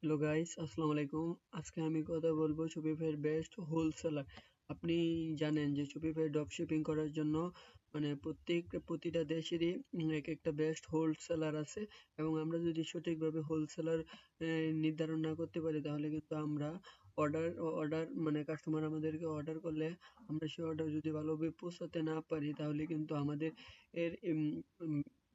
Hello guys, আসসালামু আলাইকুম। আজকে আমি কথা বলবো শপিফাইয়ের বেস্ট হোলসেলার। আপনি জানেন যে শপিফাই ড্রপ শিপিং করার জন্য মানে প্রতিটা দেশেরই এক একটা বেস্ট হোলসেলার আছে, এবং আমরা যদি সঠিকভাবে হোলসেলার নির্ধারণ না করতে পারি তাহলে কিন্তু আমরা অর্ডার অর্ডার মানে কাস্টমার আমাদেরকে অর্ডার করলে আমরা সেই অর্ডার যদি ভালোভাবে পৌঁছাতে না পারি তাহলে কিন্তু আমাদের এর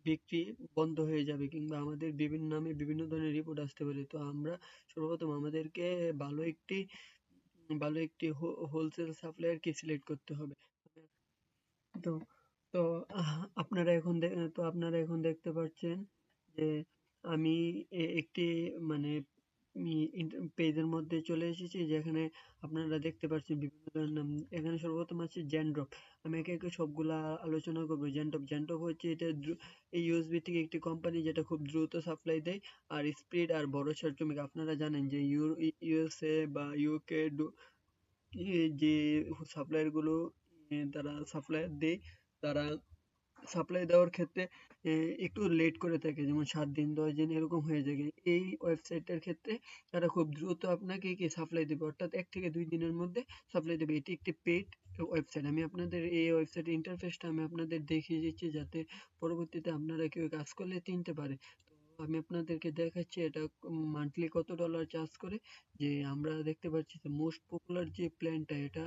বিক্রি বন্ধ হয়ে যাবে, কিংবা আমাদের বিভিন্ন নামে বিভিন্ন ধরনের রিপোর্ট আসতে পারে। তো আমরা সর্বপ্রথম আমাদেরকে ভালো একটি হোলসেল সাপ্লায়ারকে সিলেক্ট করতে হবে। তো তো আপনারা এখন দেখতে পাচ্ছেন যে আমি একটি মানে পেজের মধ্যে চলে এসেছি, যেখানে আপনারা দেখতে পাচ্ছেন বিভিন্ন ধরনের নাম। এখানে সর্বপ্রথম আছে জেনড্রপ। আমি একে একে সবগুলা আলোচনা করবো। জেনড্রপ হচ্ছে এটা এই ইউএসবি থেকে একটি কোম্পানি যেটা খুব দ্রুত সাপ্লাই দেয়। আর স্পিড আর ভরসার জন্য আপনারা জানেন যে ইউএসএ বা ইউকে যে সাপ্লায়ার গুলো তারা সাপ্লায়ার দেয়, তারা সাপ্লাই দেওয়ার ক্ষেত্রে একটু লেট করে থাকে, যেমন 7 দিন 10 দিন এরকম হয়ে যায়। এই ওয়েবসাইটের ক্ষেত্রে তারা খুব দ্রুত আপনাকে কি সাপ্লাই দেবে, অর্থাৎ 1 থেকে 2 দিনের মধ্যে সাপ্লাই দেবে। এটি একটি পেইড ওয়েবসাইট। আমি আপনাদের এই ওয়েবসাইটের ইন্টারফেসটা আমি আপনাদের দেখিয়ে দিচ্ছি, যাতে পরবর্তীতে আপনারা কেউ কাজ করলে চিনতে পারে। তো আমি আপনাদেরকে দেখাচ্ছি এটা মান্থলি কত ডলার চার্জ করে। যে আমরা দেখতে পাচ্ছি যে মোস্ট পপুলার যে প্ল্যানটা, এটা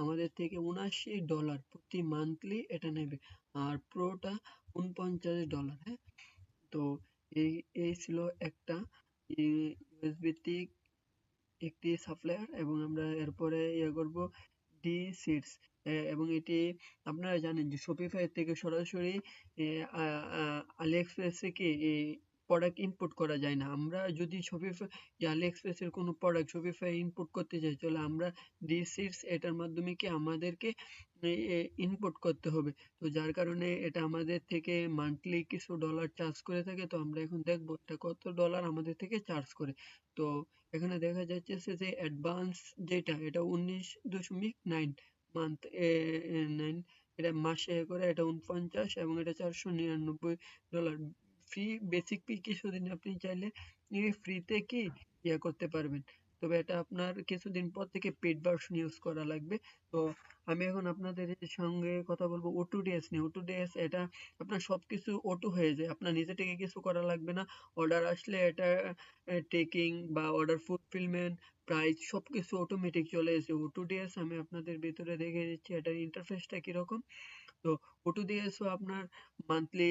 আমাদের থেকে $79 প্রতি মান্থলি এটা নেবে। আর প্রোটা $49। হ্যাঁ, তো এই এই ছিল একটা ইউএস ভিত্তিক একটি সাপ্লায়ার, এবং আমরা এরপরে ইয়ে করব ডি সিডস। এবং এটি আপনারা জানেন যে শপিফাই থেকে সরাসরি আলি এক্সপ্রেসে কি প্রোডাক্ট ইনপুট করা যায় না। আমরা যদি শপিফাই আলি এক্সপ্রেসের কোনো প্রোডাক্ট শপিফাই ইনপুট করতে চাই, তাহলে আমরা ডি সিডস এটার মাধ্যমে কি আমাদেরকে ইনপুট করতে হবে। তো যার কারণে এটা আমাদের থেকে মান্থলি কিছু ডলার চার্জ করে থাকে। তো আমরা এখন দেখবো এটা কত ডলার আমাদের থেকে চার্জ করে। তো এখানে দেখা যাচ্ছে যে অ্যাডভান্স যেটা, এটা 19.9 মান্থ 9, এটা মাসে করে এটা 49, এবং এটা $499। ফ্রি বেসিক ফি কিছুদিন আপনি চাইলে ফ্রিতে কি ইয়ে করতে পারবেন, তবে এটা আপনার কিছুদিন পর থেকে পেড ভার্সন ইউজ করা লাগবে। তো আমি এখন আপনাদের সঙ্গে কথা বলবো O2DS নিয়ে। O2DS এটা আপনার সবকিছু অটো হয়ে যায়, আপনার নিজে থেকে কিছু করা লাগবে না। অর্ডার আসলে এটা টেকিং বা অর্ডার ফুলফিলমেন্ট, প্রাইস সবকিছু অটোমেটিক চলে এসে O2DS। আমি আপনাদের ভিতরে দেখে দিচ্ছি এটার ইন্টারফেসটা কিরকম। তো O2DS ও আপনার মান্থলি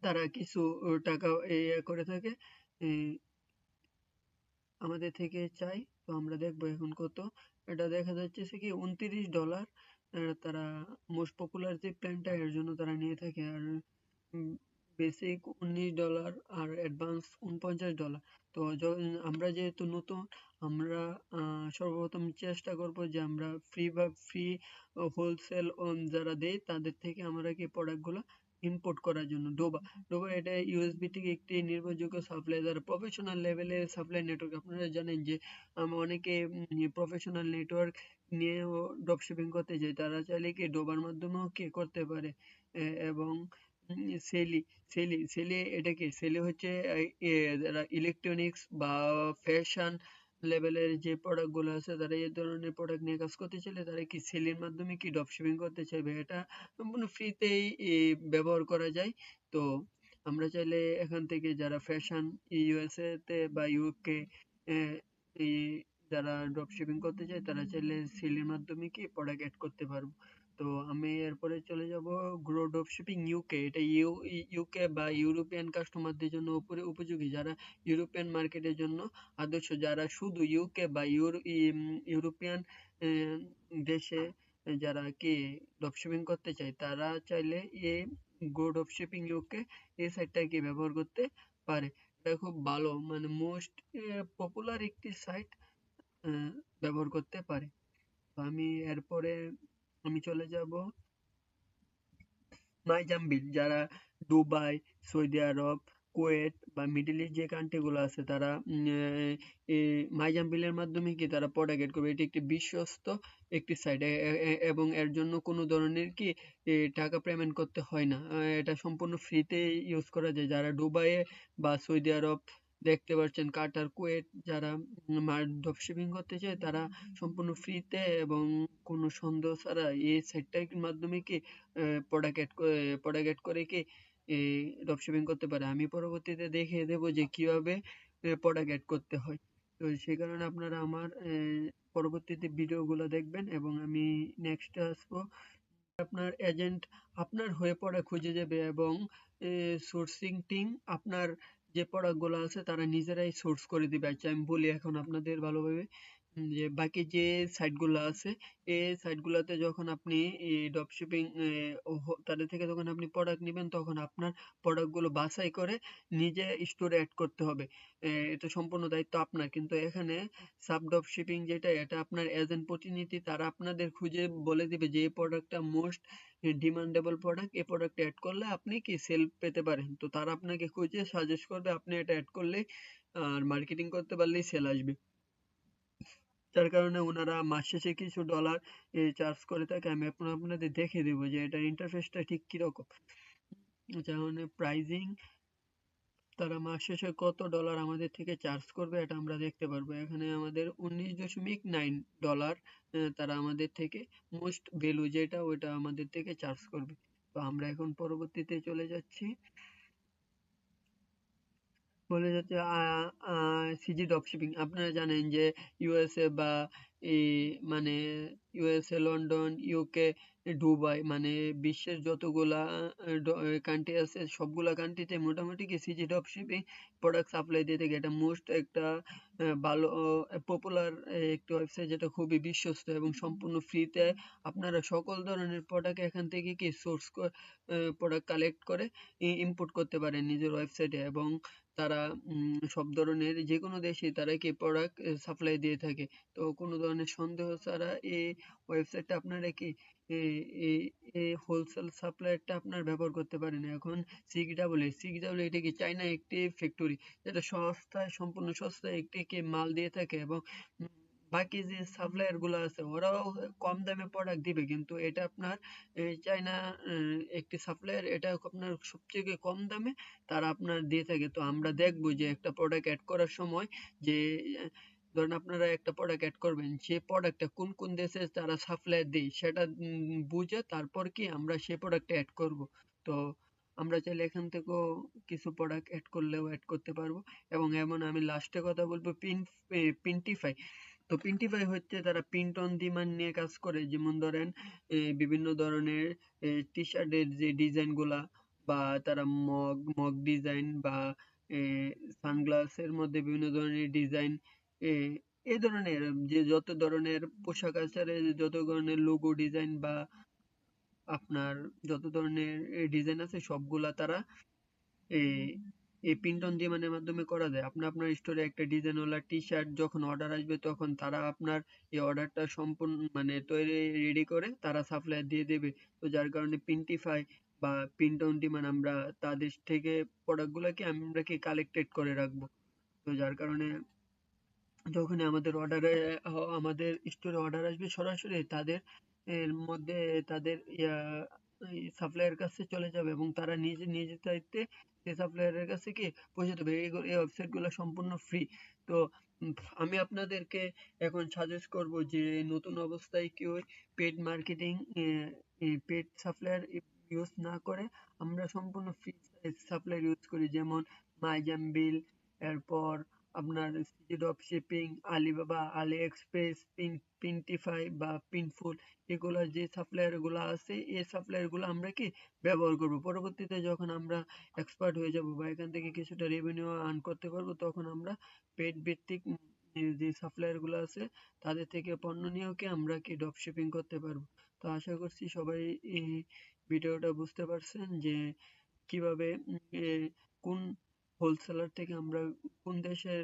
তারা কিছু টাকা করে থাকে, আমাদের থেকে চাই। তো আমরা দেখবো এখন কত। এটা দেখা যাচ্ছে সে কি $29। তারা মোস্ট পপুলার যে প্ল্যানটা এর জন্য তারা নিয়ে থাকে। আর বেসিক $19 আর অ্যাডভান্স $49। তো আমরা যেহেতু নতুন, আমরা সর্বপ্রথম চেষ্টা করব যে আমরা ফ্রি হোলসেল যারা দেয় তাদের থেকে আমরা কি প্রোডাক্টগুলো ইম্পোর্ট করার জন্য। ডোবা এটা ইউএসবি থেকে একটি নির্ভরযোগ্য সাপ্লাই, যারা প্রফেশনাল লেভেলের সাপ্লাই নেটওয়ার্ক। আপনারা জানেন যে অনেকে প্রফেশনাল নেটওয়ার্ক নিয়েও ড্রপ শিপিং করতে যায়, তারা চাইলে কি ডোবার মাধ্যমেও কি করতে পারে। এবং সেলি সেলি এটা কি, সেলি হচ্ছে যারা ইলেকট্রনিক্স বা ফ্যাশন লেভেলের যে প্রোডাক্ট গুলো আছে, তারা এই ধরনের প্রোডাক্ট নিয়ে কাজ করতে চাইলে তারা কি সেলির মাধ্যমে কি ড্রপ শিপিং করতে চাইবে। এটা সম্পূর্ণ ফ্রিতেই ব্যবহার করা যায়। তো আমরা চাইলে এখান থেকে যারা ফ্যাশন ইউএসএ তে বা ইউকে এই যারা ড্রপ শিপিং করতে চায়, তারা চাইলে সেলের মাধ্যমে কি প্রোডাক্ট অ্যাড করতে পারবো। তো আমি এরপরে চলে যাব গ্রো ড্রপ শিপিং ইউকে। এটা ইউকে বা ইউরোপিয়ান কাস্টমারদের জন্য উপযোগী, যারা ইউরোপিয়ান মার্কেটের জন্য আদর্শ, যারা শুধু ইউকে বা ইউরোপিয়ান দেশে যারা কি ড্রপ শিপিং করতে চায়, তারা চাইলে এই গো ড্রপ শিপিং ইউকে এই সাইটটা কি ব্যবহার করতে পারে। এটা খুব ভালো, মানে মোস্ট পপুলার একটি সাইট ব্যবহার করতে পারে। তো আমি এরপরে আমি চলে যাব মাইজাম্বিল, যারা দুবাই, সৌদি আরব, কুয়েত বা মিডল ইস্ট যে কান্ট্রি গুলো আছে, তারা এই মাইজাম্বিলের মাধ্যমে কি তারা প্রোডাক্ট এড করবে। এটি একটি বিশ্বস্ত একটি সাইট, এবং এর জন্য কোনো ধরনের কি টাকা পেমেন্ট করতে হয় না। এটা সম্পূর্ণ ফ্রিতে ইউজ করা যায়। যারা দুবাইয়ে বা সৌদি আরব দেখতে পাচ্ছেন কাতার, কুয়েত যারা ড্রপ শিপিং করতে চায় তারা সম্পূর্ণ ফ্রিতে এবং কোনো সন্দেহ ছাড়া এই সাইটটার মাধ্যমে কি প্রোডাক্ট এড করে কি ড্রপ শিপিং করতে পারে। আমি পরবর্তীতে দেখিয়ে দেবো যে কিভাবে প্রোডাক্ট এড করতে হয়। তো সেই কারণে আপনারা আমার পরবর্তীতে ভিডিওগুলো দেখবেন এবং আমি নেক্সট আসবো। আপনার এজেন্ট আপনার হয়ে প্রোডাক্ট খুঁজে যাবে এবং সোর্সিং টিম আপনার যে প্রোডাক্ট গুলো আছে তারা নিজেরাই সোর্স করে দিবে। আচ্ছা আমি বলি এখন আপনাদের ভালোভাবে যে বাকি যে সাইট গুলো আছে এই সাইট গুলাতে যখন আপনি এই ড্রপ শিপিং তাদের থেকে যখন আপনি প্রোডাক্ট নেবেন তখন আপনার প্রোডাক্ট গুলো বাছাই করে নিজে স্টোরে অ্যাড করতে হবে। এটা সম্পূর্ণ দায়িত্ব আপনার, কিন্তু এখানে সাব ড্রপ শিপিং যেটা এটা আপনার এজেন্ট প্রতিনিধি তারা আপনাদের খুঁজে বলে দিবে যে এই প্রোডাক্টটা মোস্ট ডিমান্ডেবল প্রোডাক্ট, এই প্রোডাক্ট অ্যাড করলে আপনি কি সেল পেতে পারেন। তো তারা আপনাকে খুঁজে সাজেস্ট করবে, আপনি এটা অ্যাড করলে আর মার্কেটিং করতে পারলেই সেল আসবে। যার কারণে ওনারা মাস শেষে কিছু ডলার চার্জ করে থাকে। আমি এখন আপনাদের দেখিয়ে দেবো যে এটার ইন্টারফেসটা ঠিক কিরকম। যেমন প্রাইজিং তারা মাস শেষে কত ডলার আমাদের থেকে চার্জ করবে এটা আমরা দেখতে পারবো। এখানে আমাদের 19.9 ডলার তারা আমাদের থেকে মোস্ট ভ্যালু যেটা ওইটা আমাদের থেকে চার্জ করবে। তো আমরা এখন পরবর্তীতে চলে যাচ্ছি। বলে যাচ্ছে সিজি ড্রপশিপিং আপনারা জানেন যে ইউএসএ বা এই মানে ইউএসএ, লন্ডন, ইউকে, দুবাই মানে বিশ্বের যতগুলা কান্ট্রি আছে সবগুলা কান্ট্রিতে মোটামুটি কি সিজি ড্রপশিপিং প্রোডাক্ট সাপ্লাই দিয়ে থাকে। এটা মোস্ট একটা ভালো পপুলার একটি ওয়েবসাইট যেটা খুবই বিশ্বস্ত এবং সম্পূর্ণ ফ্রিতে আপনারা সকল ধরনের প্রোডাক্ট এখান থেকে কি সোর্স প্রোডাক্ট কালেক্ট করে ইম্পোর্ট করতে পারেন নিজের ওয়েবসাইটে এবং তারা সব ধরনের যেকোনো দেশে তারা কি প্রোডাক্ট সাপ্লাই দিয়ে থাকে। তো কোনো ধরনের সন্দেহ ছাড়া এই ওয়েবসাইটটা আপনারা কি এই হোলসেল সাপ্লায়ারটা আপনার ব্যবহার করতে পারেন। এখন সিক্স ডাবল এটা কি চায়না একটি ফ্যাক্টরি যেটা সস্তায় সম্পূর্ণ সস্তায় একটি কি মাল দিয়ে থাকে এবং উম, বাকি যে সাপ্লায়ার গুলো আছে ওরাও কম দামে প্রোডাক্ট দিবে, কিন্তু এটা আপনার চায়না একটি সাপ্লায়ার এটা আপনার সবথেকে কম দামে তারা আপনার দিয়ে থাকে। তো আমরা দেখবো যে একটা প্রোডাক্ট অ্যাড করার সময় যে ধরেন আপনারা একটা প্রোডাক্ট অ্যাড করবেন সেই প্রোডাক্টটা কোন কোন দেশে তারা সাপ্লাই দেয় সেটা বুঝে তারপর কি আমরা সেই প্রোডাক্টটা অ্যাড করব। তো আমরা চাইলে এখান থেকেও কিছু প্রোডাক্ট অ্যাড করলেও অ্যাড করতে পারবো। এবং এমন আমি লাস্টে কথা বলবো পিন্টিফাই। তো পিন্টিফাই হচ্ছে তারা প্রিন্ট অন ডিমান্ড নিয়ে কাজ করে। যেমন ধরেন বিভিন্ন ধরনের টি শার্টের যে ডিজাইন গুলা বা তারা মগ ডিজাইন বা সানগ্লাসের মধ্যে বিভিন্ন ধরনের ডিজাইন এই ধরনের যে যত ধরনের পোশাক আচারে যত ধরনের লোগো ডিজাইন বা আপনার যত ধরনের ডিজাইন আছে সবগুলা তারা এই এই প্রিন্ট অন ডিমান্ডের মাধ্যমে করা যায়। আপনি আপনার স্টোরে একটা ডিজাইনওয়ালা টি শার্ট যখন অর্ডার আসবে তখন তারা আপনার এই অর্ডারটা সম্পূর্ণ মানে তৈরি রেডি করে তারা সাপ্লাই দিয়ে দেবে। তো যার কারণে প্রিন্টিফাই বা প্রিন্ট অন ডিমান্ড আমরা তাদের থেকে প্রোডাক্টগুলোকে আমরা কি কালেক্টেড করে রাখবো। তো যার কারণে যখনই আমাদের অর্ডারে আমাদের স্টোরে অর্ডার আসবে সরাসরি তাদের এর মধ্যে তাদের সাপ্লায়ার কাছে চলে যাবে এবং তারা নিজের দায়িত্বে সেই সাপ্লায়ারের কাছে কি পৌঁছে দেবে। এই ওয়েবসাইট গুলো সম্পূর্ণ ফ্রি। তো উম, আমি আপনাদেরকে এখন সাজেস্ট করব যে নতুন অবস্থায় কেউ paid marketing paid supplier use না করে আমরা সম্পূর্ণ ফ্রি সাপ্লায়ার ইউজ করি। যেমন মাইজামবিল, এরপর আপনার সিটি ড্রপ শিপিং, আলিবাবা, আলি এক্সপ্রেস, পিন্টিফাই বা পিনফুল এগুলা যে সাপ্লায়ার গুলো আছে এই সাপ্লায়ার গুলো আমরা কি ব্যবহার করব। পরবর্তীতে যখন আমরা এক্সপার্ট হয়ে যাব বা এখান থেকে কিছুটা রেভিনিউ আর্ন করতে পারবো তখন আমরা পেড ভিত্তিক যে সাপ্লায়ার গুলো আছে তাদের থেকে পণ্য নিয়েও কি আমরা কি ড্রপ শিপিং করতে পারবো। তো আশা করছি সবাই এই ভিডিওটা বুঝতে পারছেন যে কিভাবে কোন হোলসেলার থেকে আমরা কোন দেশের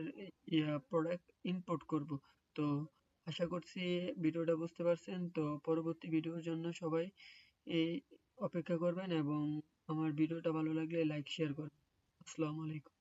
প্রোডাক্ট ইম্পোর্ট করব। তো আশা করছি ভিডিওটা বুঝতে পারছেন। তো পরবর্তী ভিডিওর জন্য সবাই এই অপেক্ষা করবেন এবং আমার ভিডিওটা ভালো লাগলে লাইক শেয়ার করবেন। আসসালামু আলাইকুম।